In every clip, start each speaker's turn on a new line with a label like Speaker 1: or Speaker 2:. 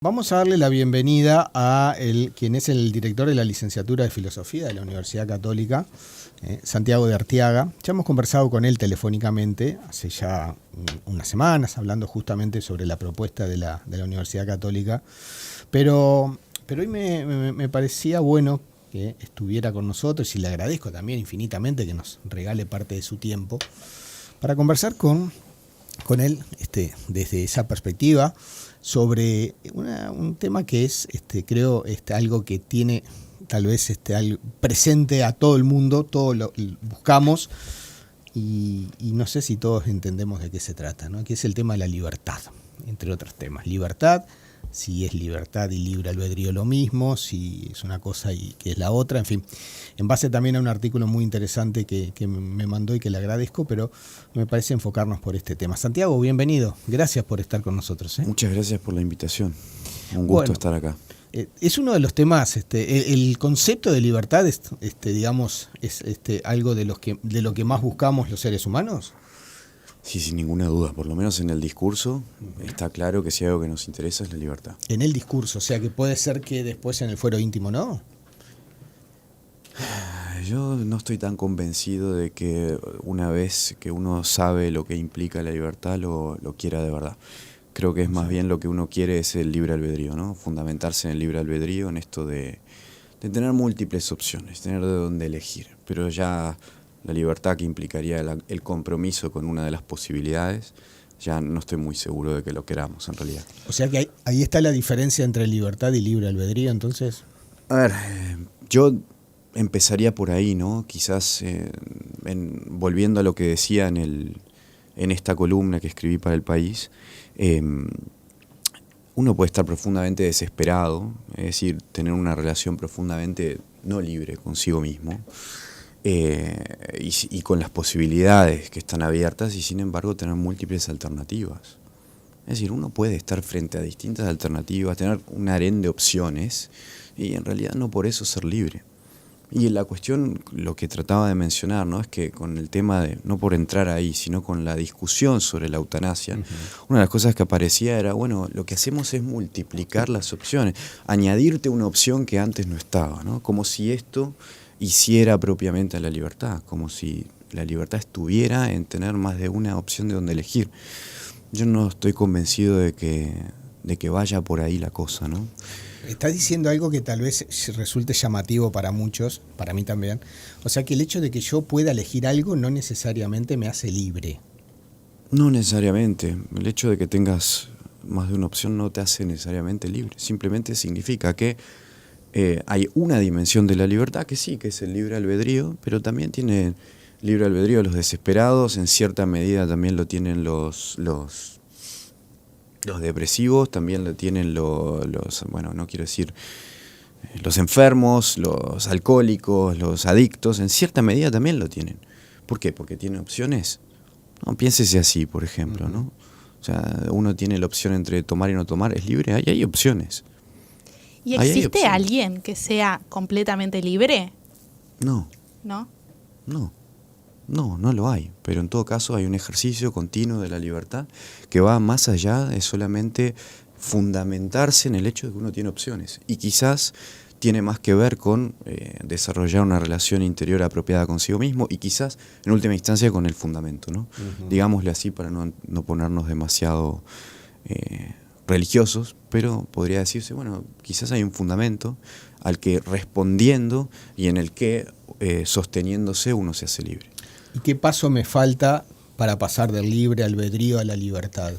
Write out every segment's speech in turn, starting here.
Speaker 1: Vamos a darle la bienvenida a quien es el director de la licenciatura de Filosofía de la Universidad Católica, Santiago de Arteaga. Ya hemos conversado con él telefónicamente hace ya unas semanas, hablando justamente sobre la propuesta de la Universidad Católica, pero hoy me parecía bueno que estuviera con nosotros y le agradezco también infinitamente que nos regale parte de su tiempo para conversar con él desde esa perspectiva sobre un tema que es, creo, algo que tiene tal vez algo presente a todo el mundo, todos lo buscamos y no sé si todos entendemos de qué se trata, ¿no? Que es el tema de la libertad, entre otros temas. Libertad, si es libertad y libre albedrío lo mismo, si es una cosa y que es la otra, en fin, en base también a un artículo muy interesante que me mandó y que le agradezco, pero me parece enfocarnos por este tema. Santiago, bienvenido, gracias por estar con nosotros.
Speaker 2: Muchas gracias por la invitación, un gusto estar acá.
Speaker 1: Es uno de los temas, el concepto de libertad digamos, es algo de lo que más buscamos los seres humanos.
Speaker 2: Sí, sin ninguna duda, por lo menos en el discurso está claro que si algo que nos interesa es la libertad.
Speaker 1: En el discurso, o sea que puede ser que después en el fuero íntimo no.
Speaker 2: Yo no estoy tan convencido de que una vez que uno sabe lo que implica la libertad lo quiera de verdad. Creo que es más bien lo que uno quiere es el libre albedrío, ¿no? Fundamentarse en el libre albedrío, en esto de tener múltiples opciones, tener de dónde elegir, pero ya la libertad que implicaría el compromiso con una de las posibilidades, ya no estoy muy seguro de que lo queramos en realidad.
Speaker 1: O sea que ahí está la diferencia entre libertad y libre albedrío, entonces.
Speaker 2: A ver, yo empezaría por ahí, ¿no? Quizás volviendo a lo que decía en esta columna que escribí para El País, uno puede estar profundamente desesperado, es decir, tener una relación profundamente no libre consigo mismo, y con las posibilidades que están abiertas y sin embargo tener múltiples alternativas. Es decir, uno puede estar frente a distintas alternativas, tener un harén de opciones y en realidad no por eso ser libre. Y la cuestión, lo que trataba de mencionar, ¿no? Es que con el tema de, no por entrar ahí, sino con la discusión sobre la eutanasia, una de las cosas que aparecía era, bueno, lo que hacemos es multiplicar las opciones, añadirte una opción que antes no estaba, ¿no? Como si esto hiciera propiamente a la libertad, como si la libertad estuviera en tener más de una opción de donde elegir. Yo no estoy convencido de que vaya por ahí la cosa, ¿no?
Speaker 1: Estás diciendo algo que tal vez resulte llamativo para muchos, para mí también. O sea que el hecho de que yo pueda elegir algo no necesariamente me hace libre.
Speaker 2: No necesariamente. El hecho de que tengas más de una opción no te hace necesariamente libre. Simplemente significa que hay una dimensión de la libertad que sí, que es el libre albedrío, pero también tiene libre albedrío los desesperados, en cierta medida también lo tienen los depresivos, también lo tienen bueno, no quiero decir los enfermos, los alcohólicos, los adictos, en cierta medida también lo tienen. ¿Por qué? Porque tienen opciones. No, piénsese así, por ejemplo, ¿no? O sea, uno tiene la opción entre tomar y no tomar, es libre, ahí hay opciones.
Speaker 3: ¿Y existe alguien que sea completamente libre?
Speaker 2: No.
Speaker 3: ¿No?
Speaker 2: No lo hay, pero en todo caso hay un ejercicio continuo de la libertad que va más allá de solamente fundamentarse en el hecho de que uno tiene opciones y quizás tiene más que ver con desarrollar una relación interior apropiada consigo mismo y quizás en última instancia con el fundamento, ¿no? Digámosle así para no ponernos demasiado religiosos, pero podría decirse, bueno, quizás hay un fundamento al que respondiendo y en el que sosteniéndose uno se hace libre.
Speaker 1: ¿Y qué paso me falta para pasar del libre albedrío a la libertad?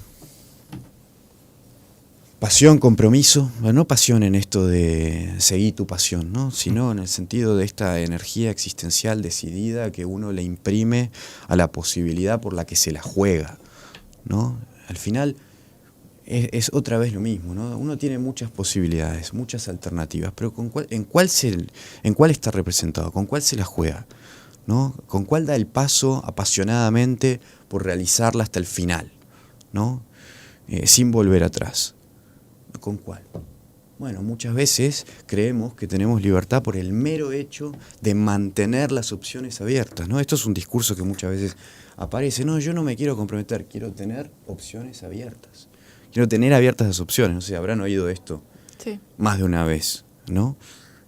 Speaker 2: Pasión, compromiso, no pasión en esto de seguir tu pasión, ¿no? Sino en el sentido de esta energía existencial decidida que uno le imprime a la posibilidad por la que se la juega, ¿no? Al final es otra vez lo mismo, ¿no? Uno tiene muchas posibilidades, muchas alternativas, pero ¿en cuál está representado? ¿Con cuál se la juega? ¿No? ¿Con cuál da el paso apasionadamente por realizarla hasta el final, ¿no? Sin volver atrás? ¿Con cuál? Bueno, muchas veces creemos que tenemos libertad por el mero hecho de mantener las opciones abiertas, ¿no? Esto es un discurso que muchas veces aparece. No, yo no me quiero comprometer, quiero tener opciones abiertas. quiero tener abiertas las opciones. No sé, habrán oído esto más de una vez, ¿no?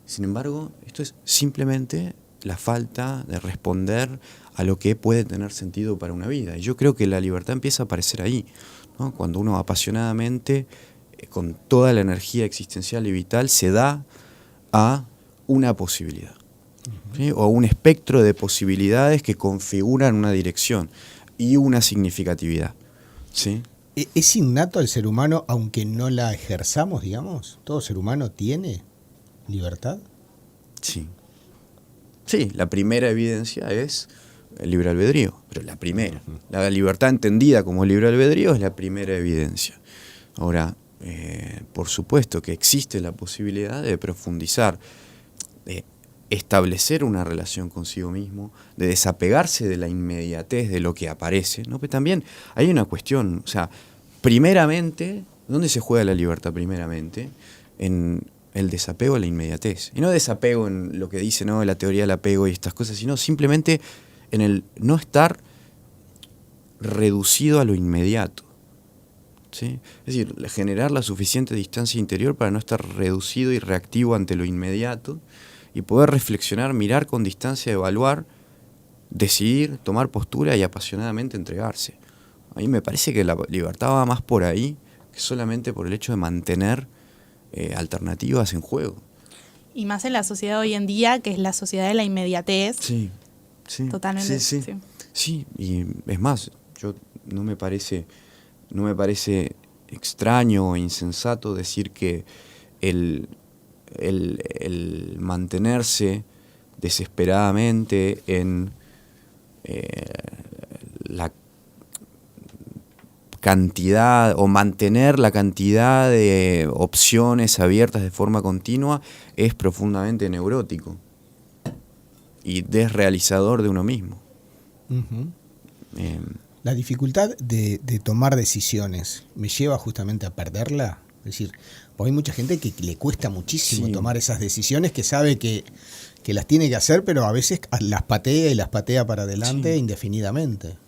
Speaker 2: Sin embargo, esto es simplemente la falta de responder a lo que puede tener sentido para una vida. Y yo creo que la libertad empieza a aparecer ahí, ¿no? Cuando uno apasionadamente, con toda la energía existencial y vital, se da a una posibilidad, ¿sí? O a un espectro de posibilidades que configuran una dirección y una significatividad, ¿sí?
Speaker 1: ¿Es innato al ser humano, aunque no la ejerzamos, digamos? ¿Todo ser humano tiene libertad?
Speaker 2: Sí. Sí, la primera evidencia es el libre albedrío, pero la primera. La libertad entendida como libre albedrío es la primera evidencia. Ahora, por supuesto que existe la posibilidad de profundizar, de establecer una relación consigo mismo, de desapegarse de la inmediatez de lo que aparece, ¿no? Pero también hay una cuestión, o sea, primeramente, ¿dónde se juega la libertad primeramente? En el desapego a la inmediatez. Y no desapego en lo que dice, ¿no?, la teoría del apego y estas cosas, sino simplemente en el no estar reducido a lo inmediato, ¿sí? Es decir, generar la suficiente distancia interior para no estar reducido y reactivo ante lo inmediato y poder reflexionar, mirar con distancia, evaluar, decidir, tomar postura y apasionadamente entregarse. A mí me parece que la libertad va más por ahí que solamente por el hecho de mantener alternativas en juego.
Speaker 3: Y más en la sociedad hoy en día, que es la sociedad de la inmediatez.
Speaker 2: Sí, sí.
Speaker 3: Totalmente.
Speaker 2: Sí, sí. Sí, y es más, yo no me parece extraño o insensato decir que el mantenerse desesperadamente en la cantidad o mantener la cantidad de opciones abiertas de forma continua es profundamente neurótico y desrealizador de uno mismo.
Speaker 1: La dificultad de tomar decisiones me lleva justamente a perderla. Es decir, hay mucha gente que le cuesta muchísimo tomar esas decisiones, que sabe que las tiene que hacer, pero a veces las patea y las patea para adelante indefinidamente.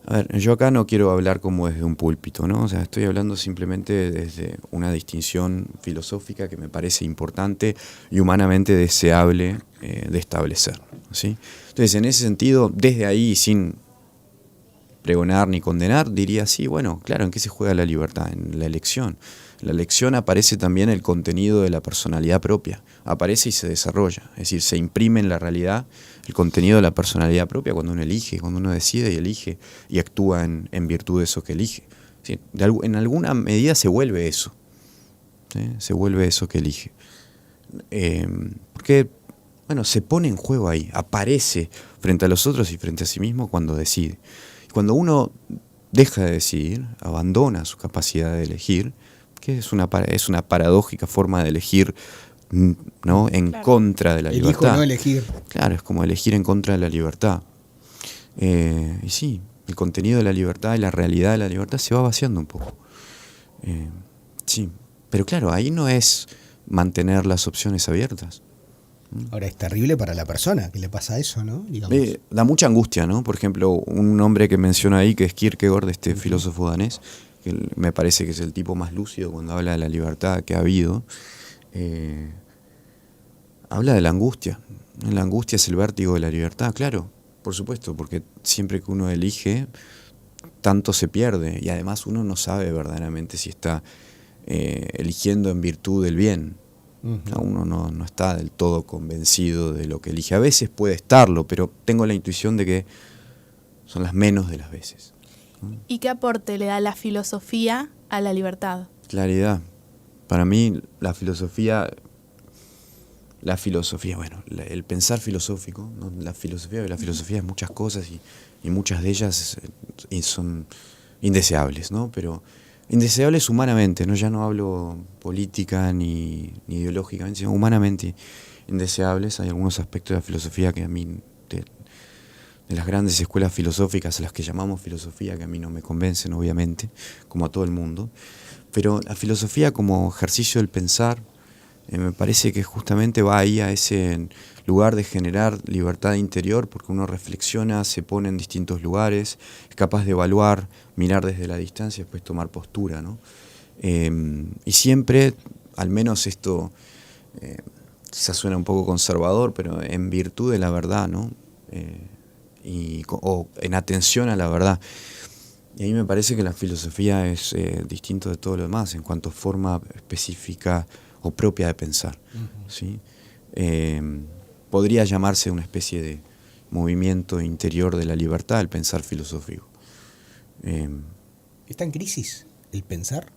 Speaker 2: A ver, yo acá no quiero hablar como desde un púlpito, ¿no? O sea, estoy hablando simplemente desde una distinción filosófica que me parece importante y humanamente deseable de establecer, ¿sí? Entonces, en ese sentido, desde ahí, sin pregonar ni condenar, diría sí, bueno, claro, ¿en qué se juega la libertad? En la elección. En la elección aparece también el contenido de la personalidad propia, aparece y se desarrolla, es decir, se imprime en la realidad el contenido de la personalidad propia cuando uno elige, cuando uno decide y elige y actúa en virtud de eso que elige. ¿Sí? En alguna medida se vuelve eso, ¿sí? Se vuelve eso que elige. Porque, bueno, se pone en juego ahí, aparece frente a los otros y frente a sí mismo cuando decide. Cuando uno deja de decidir, abandona su capacidad de elegir, que es una paradójica forma de elegir, ¿no?, en contra de la libertad.
Speaker 1: Elijo no elegir.
Speaker 2: Claro, es como elegir en contra de la libertad. Y sí, el contenido de la libertad y la realidad de la libertad se va vaciando un poco. Sí, pero claro, ahí no es mantener las opciones abiertas.
Speaker 1: Ahora, es terrible para la persona que le pasa eso, ¿no?
Speaker 2: Da mucha angustia, ¿no? Por ejemplo, un nombre que menciona ahí, que es Kierkegaard, este filósofo danés, que me parece que es el tipo más lúcido cuando habla de la libertad que ha habido, habla de la angustia. La angustia es el vértigo de la libertad, claro, por supuesto, porque siempre que uno elige, tanto se pierde, y además uno no sabe verdaderamente si está eligiendo en virtud del bien. Uno no está del todo convencido de lo que elige. A veces puede estarlo, pero tengo la intuición de que son las menos de las veces.
Speaker 3: ¿Y qué aporte le da la filosofía a la libertad?
Speaker 2: Claridad. Para mí la filosofía, bueno, el pensar filosófico, ¿no? La filosofía es muchas cosas y muchas de ellas son indeseables, ¿no? Pero indeseables humanamente, ¿no? Ya no hablo política ni ideológicamente, sino humanamente indeseables. Hay algunos aspectos de la filosofía que a mí, de las grandes escuelas filosóficas a las que llamamos filosofía, que a mí no me convencen, obviamente, como a todo el mundo. Pero la filosofía como ejercicio del pensar, me parece que justamente va ahí a ese lugar de generar libertad interior, porque uno reflexiona, se pone en distintos lugares, es capaz de evaluar, mirar desde la distancia y después tomar postura, ¿no? Y siempre, al menos esto quizás suena un poco conservador, pero en virtud de la verdad, ¿no? O en atención a la verdad. Y a mí me parece que la filosofía es distinto de todo lo demás en cuanto a forma específica o propia de pensar. Uh-huh. ¿Sí? Podría llamarse una especie de movimiento interior de la libertad, el pensar filosófico.
Speaker 1: ¿Está en crisis el pensar?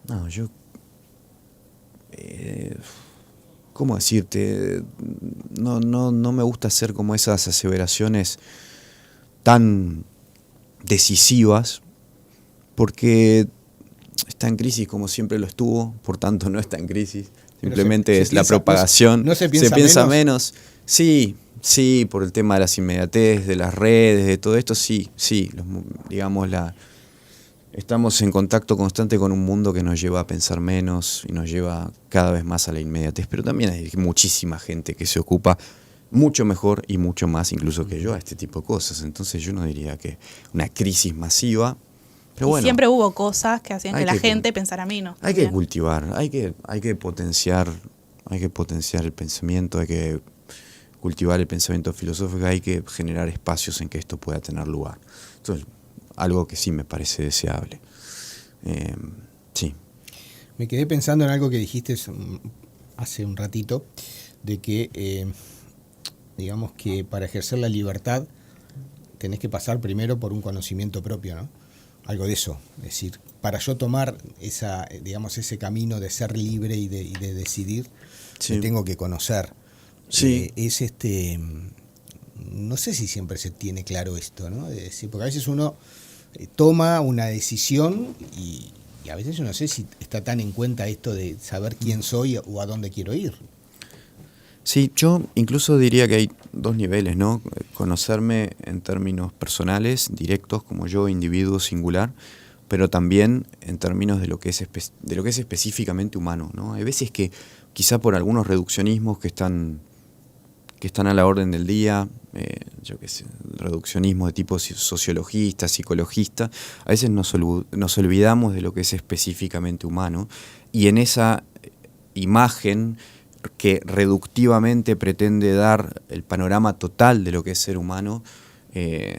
Speaker 2: No, yo... ¿cómo decirte? No me gusta hacer como esas aseveraciones tan decisivas, porque está en crisis como siempre lo estuvo, por tanto no está en crisis, simplemente es la propagación.
Speaker 1: ¿No se piensa
Speaker 2: menos? Sí, por el tema de las inmediatez, de las redes, de todo esto, sí, digamos, estamos en contacto constante con un mundo que nos lleva a pensar menos y nos lleva cada vez más a la inmediatez, pero también hay muchísima gente que se ocupa mucho mejor y mucho más incluso que yo a este tipo de cosas. Entonces yo no diría que una crisis masiva, pero bueno.
Speaker 3: Siempre hubo cosas que hacían que la gente pensara menos.
Speaker 2: Hay que cultivar, hay que potenciar el pensamiento, hay que cultivar el pensamiento filosófico, hay que generar espacios en que esto pueda tener lugar. Entonces, algo que sí me parece deseable. Sí.
Speaker 1: Me quedé pensando en algo que dijiste hace un ratito, de que digamos que para ejercer la libertad tenés que pasar primero por un conocimiento propio, ¿no? Algo de eso, es decir, para yo tomar ese camino de ser libre y de decidir, sí, me tengo que conocer.
Speaker 2: Sí.
Speaker 1: No sé si siempre se tiene claro esto, ¿no? Es decir, porque a veces uno toma una decisión y a veces yo no sé si está tan en cuenta esto de saber quién soy o a dónde quiero ir.
Speaker 2: Sí, yo incluso diría que hay dos niveles, ¿no? Conocerme en términos personales, directos, como yo, individuo singular, pero también en términos de lo que es específicamente humano, ¿no? Hay veces que quizá por algunos reduccionismos que están a la orden del día, yo qué sé, reduccionismo de tipo sociologista, psicologista, a veces nos olvidamos de lo que es específicamente humano, y en esa imagen que reductivamente pretende dar el panorama total de lo que es ser humano,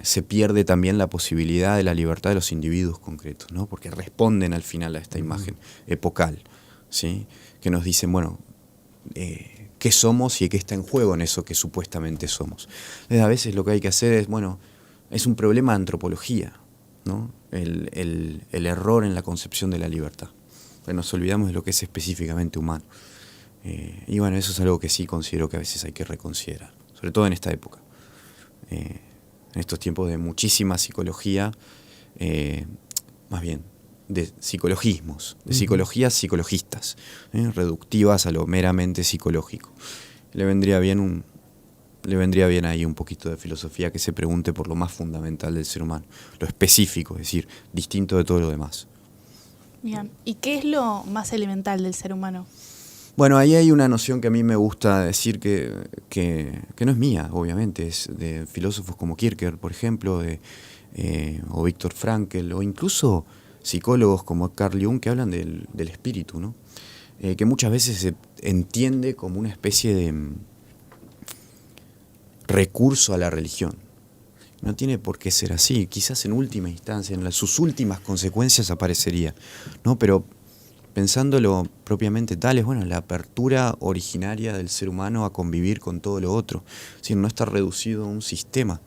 Speaker 2: se pierde también la posibilidad de la libertad de los individuos concretos, ¿no? Porque responden al final a esta imagen epocal, ¿sí? Que nos dicen, bueno, qué somos y qué está en juego en eso que supuestamente somos. Entonces, a veces lo que hay que hacer es, bueno, es un problema de antropología, ¿no? El error en la concepción de la libertad. Entonces, nos olvidamos de lo que es específicamente humano. Y bueno, eso es algo que sí considero que a veces hay que reconsiderar, sobre todo en esta época. En estos tiempos de muchísima psicología, más bien de psicologismos, de psicologías psicologistas, reductivas a lo meramente psicológico. Le vendría bien ahí un poquito de filosofía que se pregunte por lo más fundamental del ser humano, lo específico, es decir, distinto de todo lo demás.
Speaker 3: Bien. ¿Y qué es lo más elemental del ser humano?
Speaker 2: Bueno, ahí hay una noción que a mí me gusta decir que no es mía, obviamente, es de filósofos como Kierkegaard, por ejemplo, o Viktor Frankl, o incluso psicólogos como Carl Jung, que hablan del espíritu, ¿no? Que muchas veces se entiende como una especie de recurso a la religión. No tiene por qué ser así, quizás en última instancia, en sus últimas consecuencias aparecería, ¿no? Pero pensándolo propiamente tal, es bueno, la apertura originaria del ser humano a convivir con todo lo otro. Es decir, no está reducido a un sistema,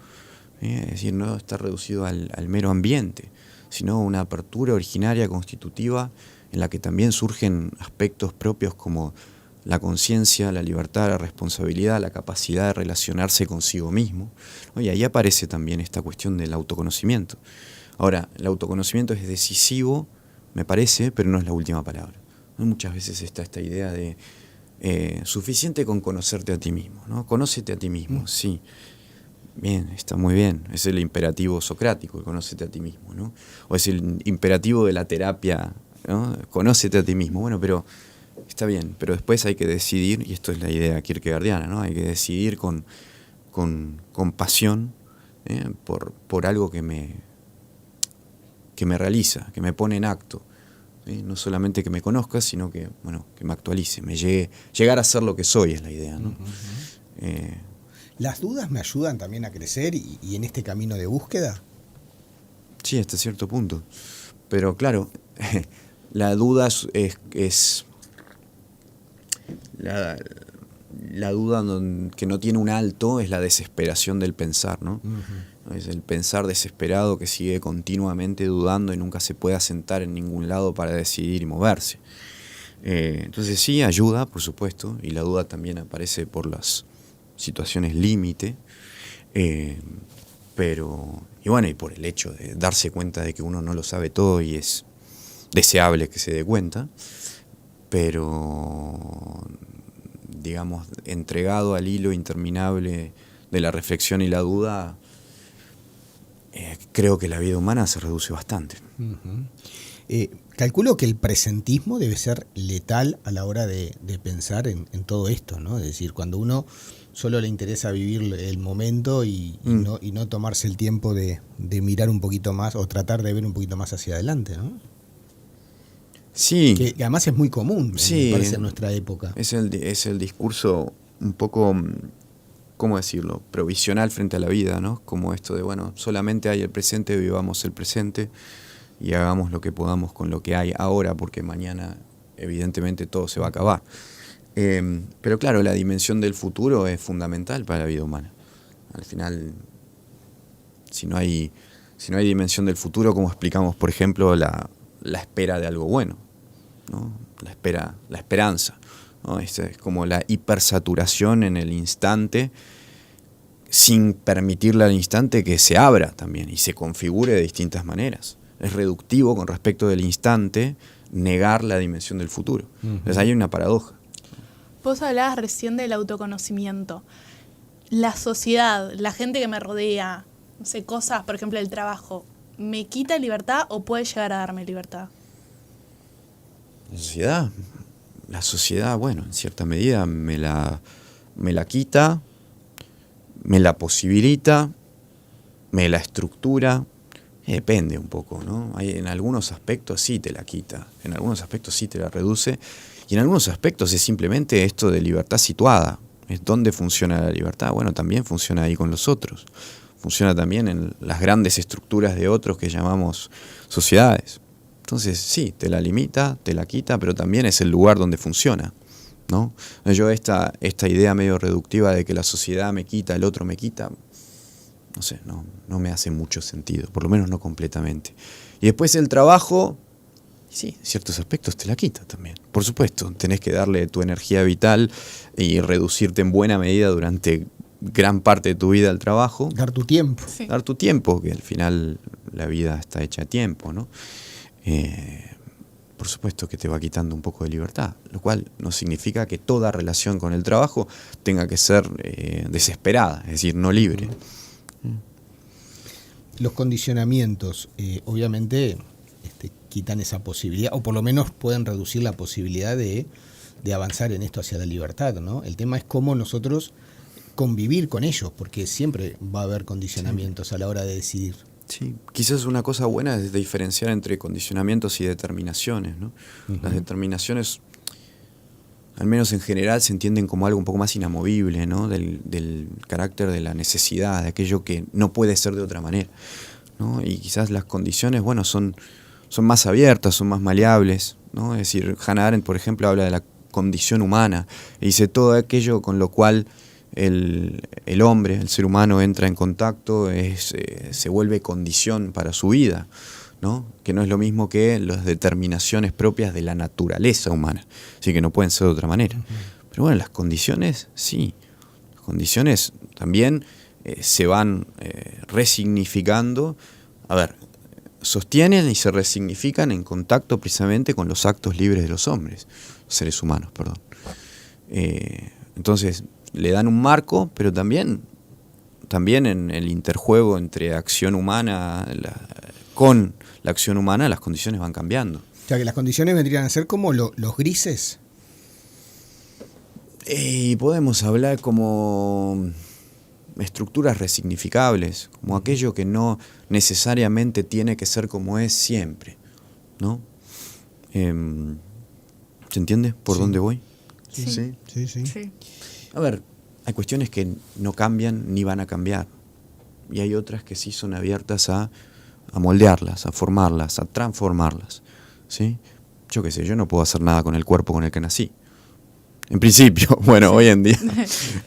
Speaker 2: es decir, no está reducido al mero ambiente, sino una apertura originaria constitutiva en la que también surgen aspectos propios como la conciencia, la libertad, la responsabilidad, la capacidad de relacionarse consigo mismo, ¿no? Y ahí aparece también esta cuestión del autoconocimiento. Ahora, el autoconocimiento es decisivo, me parece, pero no es la última palabra. Muchas veces está esta idea de suficiente con conocerte a ti mismo, ¿no? Conócete a ti mismo, sí. Bien, está muy bien. Es el imperativo socrático, conócete a ti mismo, ¿no? O es el imperativo de la terapia, ¿no? Conócete a ti mismo. Bueno, pero está bien, pero después hay que decidir, y esto es la idea kierkegaardiana, ¿no? Hay que decidir con pasión por algo que me realiza, que me pone en acto. ¿Sí? No solamente que me conozca, sino que, bueno, que me actualice, llegar a ser lo que soy es la idea, ¿no?
Speaker 1: ¿Las dudas me ayudan también a crecer y en este camino de búsqueda?
Speaker 2: Sí, hasta cierto punto. Pero claro, la duda es la duda que no tiene un alto es la desesperación del pensar, ¿no? Uh-huh. Es el pensar desesperado que sigue continuamente dudando y nunca se puede asentar en ningún lado para decidir y moverse. Entonces sí, ayuda, por supuesto, y la duda también aparece por las situaciones límite, pero, y bueno, y por el hecho de darse cuenta de que uno no lo sabe todo y es deseable que se dé cuenta, pero digamos, entregado al hilo interminable de la reflexión y la duda, creo que la vida humana se reduce bastante.
Speaker 1: Uh-huh. Calculo que el presentismo debe ser letal a la hora de pensar en todo esto, ¿no? Es decir, cuando uno solo le interesa vivir el momento y no tomarse el tiempo de mirar un poquito más o tratar de ver un poquito más hacia adelante, ¿no?
Speaker 2: Sí.
Speaker 1: Que además es muy común,
Speaker 2: sí,
Speaker 1: me parece, en nuestra época.
Speaker 2: Es el discurso un poco, ¿cómo decirlo?, provisional frente a la vida, ¿no? Como esto de, bueno, solamente hay el presente, vivamos el presente y hagamos lo que podamos con lo que hay ahora, porque mañana evidentemente todo se va a acabar. Pero claro, la dimensión del futuro es fundamental para la vida humana. Al final, si no hay dimensión del futuro, ¿cómo explicamos, por ejemplo, la espera de algo bueno, ¿no? La esperanza, ¿no? Es como la hipersaturación en el instante, sin permitirle al instante que se abra también y se configure de distintas maneras. Es reductivo con respecto del instante negar la dimensión del futuro. Uh-huh. Entonces hay una paradoja.
Speaker 3: Vos hablabas recién del autoconocimiento. La sociedad, la gente que me rodea, no sé, cosas, por ejemplo, el trabajo, ¿me quita libertad o puede llegar a darme libertad?
Speaker 2: La sociedad, bueno, en cierta medida me la quita, me la posibilita, me la estructura, depende un poco, ¿no? En algunos aspectos sí te la quita, en algunos aspectos sí te la reduce, y en algunos aspectos es simplemente esto de libertad situada. ¿Es dónde funciona la libertad? Bueno, también funciona ahí con los otros. Funciona también en las grandes estructuras de otros que llamamos sociedades. Entonces, sí, te la limita, te la quita, pero también es el lugar donde funciona, ¿no? Yo esta idea medio reductiva de que la sociedad me quita, el otro me quita, no sé, no me hace mucho sentido, por lo menos no completamente. Y después el trabajo, sí, en ciertos aspectos te la quita también. Por supuesto, tenés que darle tu energía vital y reducirte en buena medida durante gran parte de tu vida al trabajo.
Speaker 1: Dar tu tiempo.
Speaker 3: Sí.
Speaker 2: Dar tu tiempo, que al final la vida está hecha a tiempo, ¿no? Por supuesto que te va quitando un poco de libertad, lo cual no significa que toda relación con el trabajo tenga que ser desesperada, es decir, no libre.
Speaker 1: Los condicionamientos, obviamente, quitan esa posibilidad, o por lo menos pueden reducir la posibilidad de avanzar en esto hacia la libertad, ¿no? El tema es cómo nosotros convivir con ellos, porque siempre va a haber condicionamientos a la hora de decidir.
Speaker 2: Sí, quizás una cosa buena es diferenciar entre condicionamientos y determinaciones, ¿no? Uh-huh. Las determinaciones, al menos en general, se entienden como algo un poco más inamovible, ¿no? Del carácter de la necesidad, de aquello que no puede ser de otra manera, ¿no? Y quizás las condiciones, bueno, son más abiertas, son más maleables, ¿no? Es decir, Hannah Arendt, por ejemplo, habla de la condición humana y dice todo aquello con lo cual el hombre, el ser humano entra en contacto, se vuelve condición para su vida, ¿no? Que no es lo mismo que las determinaciones propias de la naturaleza humana, así que no pueden ser de otra manera. Uh-huh. Pero bueno, las condiciones, sí, las condiciones también se van resignificando, sostienen y se resignifican en contacto precisamente con los actos libres de los hombres, seres humanos, perdón. Entonces, le dan un marco, pero también en el interjuego entre acción humana con la acción humana, las condiciones van cambiando.
Speaker 1: O sea, que las condiciones vendrían a ser como los grises.
Speaker 2: Y podemos hablar como estructuras resignificables, como aquello que no necesariamente tiene que ser como es siempre, ¿no? ¿Se entiende por dónde voy?
Speaker 3: Sí.
Speaker 1: Sí.
Speaker 2: A ver, hay cuestiones que no cambian ni van a cambiar, y hay otras que sí son abiertas a moldearlas, a formarlas, a transformarlas, ¿sí? Yo qué sé, yo no puedo hacer nada con el cuerpo con el que nací. En principio, bueno, hoy en día,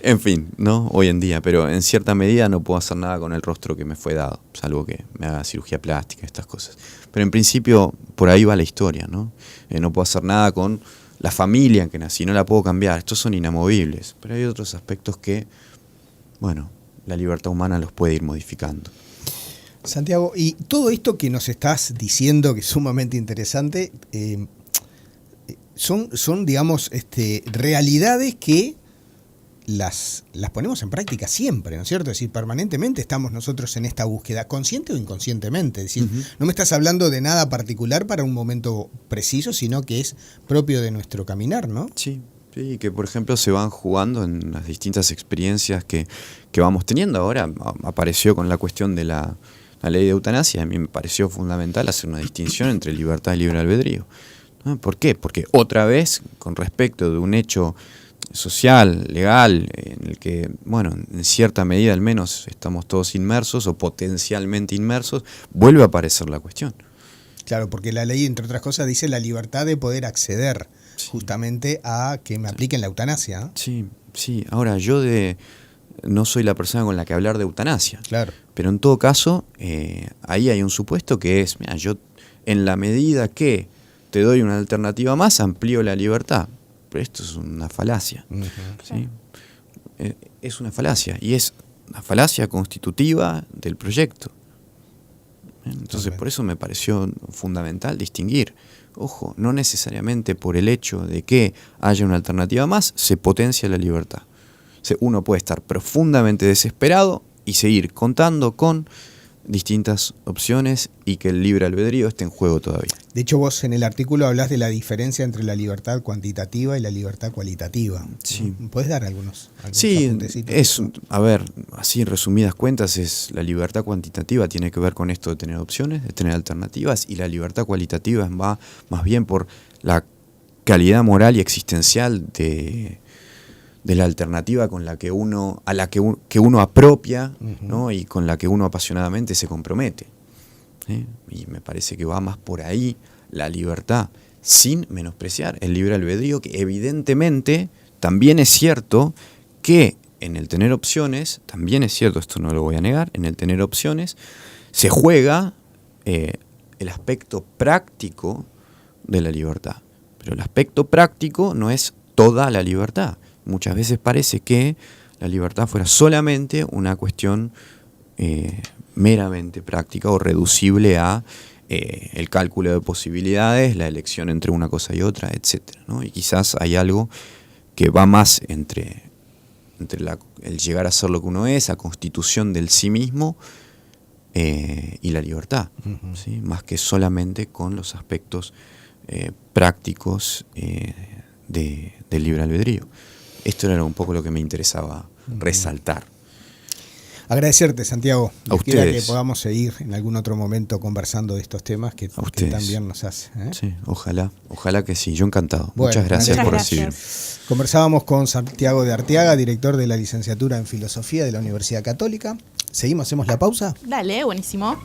Speaker 2: en fin, ¿no? Hoy en día, pero en cierta medida no puedo hacer nada con el rostro que me fue dado, salvo que me haga cirugía plástica, estas cosas. Pero en principio, por ahí va la historia, ¿no? No puedo hacer nada con la familia en que nací, no la puedo cambiar, estos son inamovibles. Pero hay otros aspectos que, bueno, la libertad humana los puede ir modificando.
Speaker 1: Santiago, y todo esto que nos estás diciendo, que es sumamente interesante, son digamos, realidades que las ponemos en práctica siempre, ¿no es cierto? Es decir, permanentemente estamos nosotros en esta búsqueda, consciente o inconscientemente. Es decir, no me estás hablando de nada particular para un momento preciso, sino que es propio de nuestro caminar, ¿no?
Speaker 2: Sí, que por ejemplo se van jugando en las distintas experiencias que vamos teniendo. Ahora apareció con la cuestión de la ley de eutanasia. A mí me pareció fundamental hacer una distinción entre libertad y libre albedrío. ¿No? ¿Por qué? Porque otra vez, con respecto de un hecho social, legal, en el que, bueno, en cierta medida al menos estamos todos inmersos o potencialmente inmersos, vuelve a aparecer la cuestión.
Speaker 1: Claro, porque la ley, entre otras cosas, dice la libertad de poder acceder justamente a que me apliquen la eutanasia, ¿no?
Speaker 2: Sí. Ahora, yo no soy la persona con la que hablar de eutanasia.
Speaker 1: Claro.
Speaker 2: Pero en todo caso, ahí hay un supuesto que es, mira, yo en la medida que te doy una alternativa más, amplío la libertad. Pero esto es una falacia. ¿Sí? Es una falacia, y es una falacia constitutiva del proyecto. Entonces, por eso me pareció fundamental distinguir. Ojo, no necesariamente por el hecho de que haya una alternativa más, se potencia la libertad. O sea, uno puede estar profundamente desesperado y seguir contando con distintas opciones y que el libre albedrío esté en juego todavía.
Speaker 1: De hecho, vos en el artículo hablás de la diferencia entre la libertad cuantitativa y la libertad cualitativa.
Speaker 2: Sí.
Speaker 1: ¿Puedes dar algunos
Speaker 2: Sí,
Speaker 1: apuntecitos?
Speaker 2: a ver, así en resumidas cuentas, la libertad cuantitativa tiene que ver con esto de tener opciones, de tener alternativas, y la libertad cualitativa va más bien por la calidad moral y existencial de la alternativa con la que uno apropia, ¿no? Y con la que uno apasionadamente se compromete. ¿Sí? Y me parece que va más por ahí la libertad, sin menospreciar el libre albedrío, que evidentemente también es cierto que en el tener opciones, también es cierto, esto no lo voy a negar, en el tener opciones se juega el aspecto práctico de la libertad. Pero el aspecto práctico no es toda la libertad. Muchas veces parece que la libertad fuera solamente una cuestión meramente práctica o reducible a el cálculo de posibilidades, la elección entre una cosa y otra, etc., ¿no? Y quizás hay algo que va más entre el llegar a ser lo que uno es, la constitución del sí mismo y la libertad, ¿sí? Más que solamente con los aspectos prácticos del libre albedrío. Esto era un poco lo que me interesaba resaltar.
Speaker 1: Agradecerte, Santiago.
Speaker 2: A ustedes.
Speaker 1: Que podamos seguir en algún otro momento conversando de estos temas que también nos hace.
Speaker 2: Sí, ojalá que sí. Yo encantado.
Speaker 1: Bueno,
Speaker 2: muchas gracias por recibirme.
Speaker 1: Conversábamos con Santiago de Arteaga, director de la licenciatura en Filosofía de la Universidad Católica. Seguimos, hacemos la pausa.
Speaker 3: Dale, buenísimo.